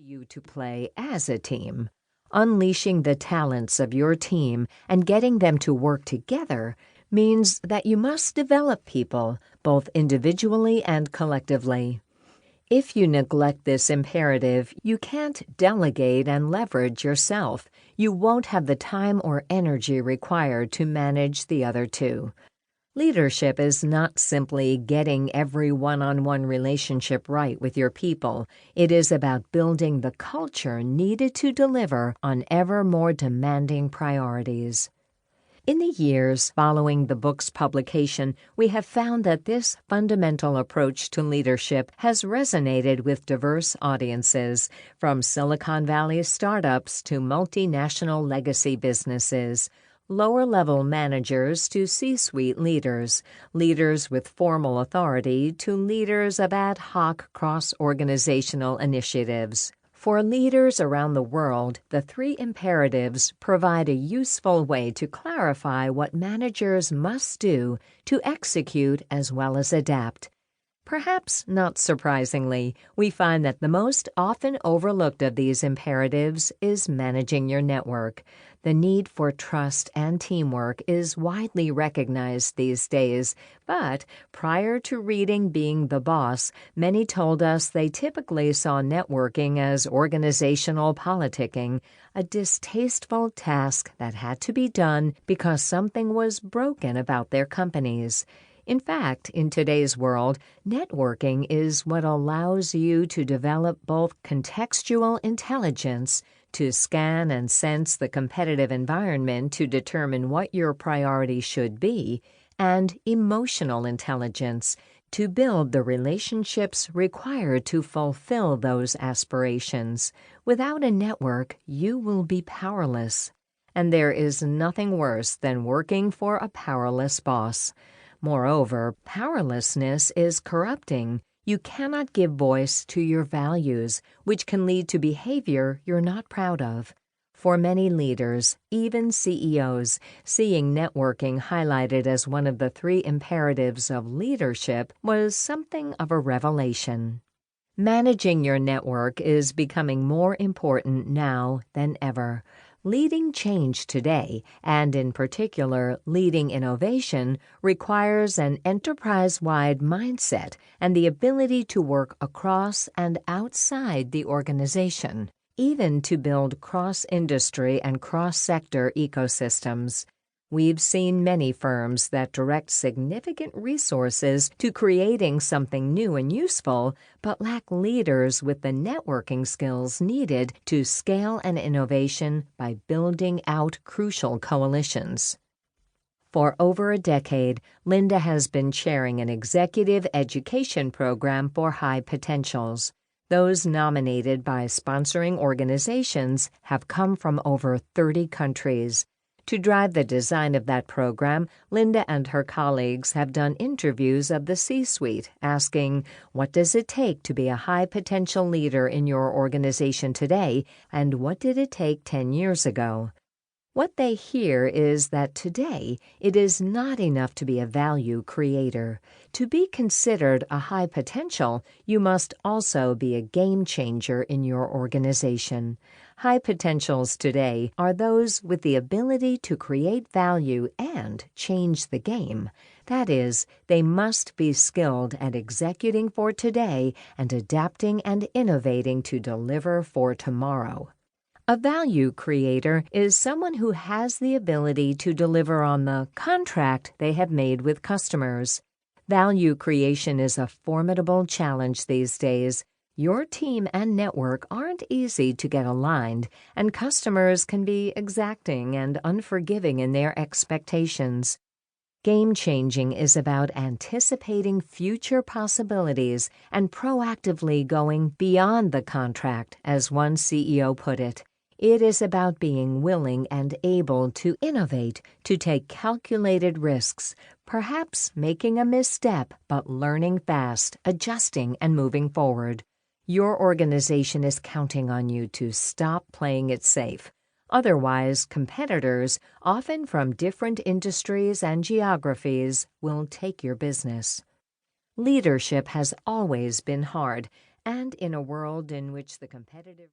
you to play as a team. Unleashing the talents of your team and getting them to work together means that you must develop people, both individually and collectively. If you neglect this imperative, you can't delegate and leverage yourself. You won't have the time or energy required to manage the other two. Leadership is not simply getting every one-on-one relationship right with your people. It is about building the culture needed to deliver on ever more demanding priorities. In the years following the book's publication, we have found that this fundamental approach to leadership has resonated with diverse audiences, from Silicon Valley startups to multinational legacy businesses, lower-level managers to C-suite leaders, leaders with formal authority to leaders of ad hoc cross-organizational initiatives. For leaders around the world, the three imperatives provide a useful way to clarify what managers must do to execute as well as adapt. Perhaps not surprisingly, we find that the most often overlooked of these imperatives is managing your network. The need for trust and teamwork is widely recognized these days, but prior to reading Being the Boss, many told us they typically saw networking as organizational politicking, a distasteful task that had to be done because something was broken about their companies. In fact, in today's world, networking is what allows you to develop both contextual intelligence to scan and sense the competitive environment to determine what your priority should be, and emotional intelligence to build the relationships required to fulfill those aspirations. Without a network, you will be powerless. And there is nothing worse than working for a powerless boss. Moreover, powerlessness is corrupting. You cannot give voice to your values, which can lead to behavior you're not proud of. For many leaders, even CEOs, seeing networking highlighted as one of the three imperatives of leadership was something of a revelation. Managing your network is becoming more important now than ever. Leading change today, and in particular leading innovation, requires an enterprise-wide mindset and the ability to work across and outside the organization, even to build cross-industry and cross-sector ecosystems. We've seen many firms that direct significant resources to creating something new and useful, but lack leaders with the networking skills needed to scale an innovation by building out crucial coalitions. For over a decade, Linda has been chairing an executive education program for high potentials. Those nominated by sponsoring organizations have come from over 30 countries. To drive the design of that program, Linda and her colleagues have done interviews of the C-suite, asking, what does it take to be a high-potential leader in your organization today, and what did it take 10 years ago? What they hear is that today it is not enough to be a value creator. To be considered a high potential, you must also be a game changer in your organization. High potentials today are those with the ability to create value and change the game. That is, they must be skilled at executing for today and adapting and innovating to deliver for tomorrow. A value creator is someone who has the ability to deliver on the contract they have made with customers. Value creation is a formidable challenge these days. Your team and network aren't easy to get aligned, and customers can be exacting and unforgiving in their expectations. Game-changing is about anticipating future possibilities and proactively going beyond the contract, as one CEO put it. It is about being willing and able to innovate, to take calculated risks, perhaps making a misstep, but learning fast, adjusting, and moving forward. Your organization is counting on you to stop playing it safe. Otherwise, competitors, often from different industries and geographies, will take your business. Leadership has always been hard, and in a world in which the competitive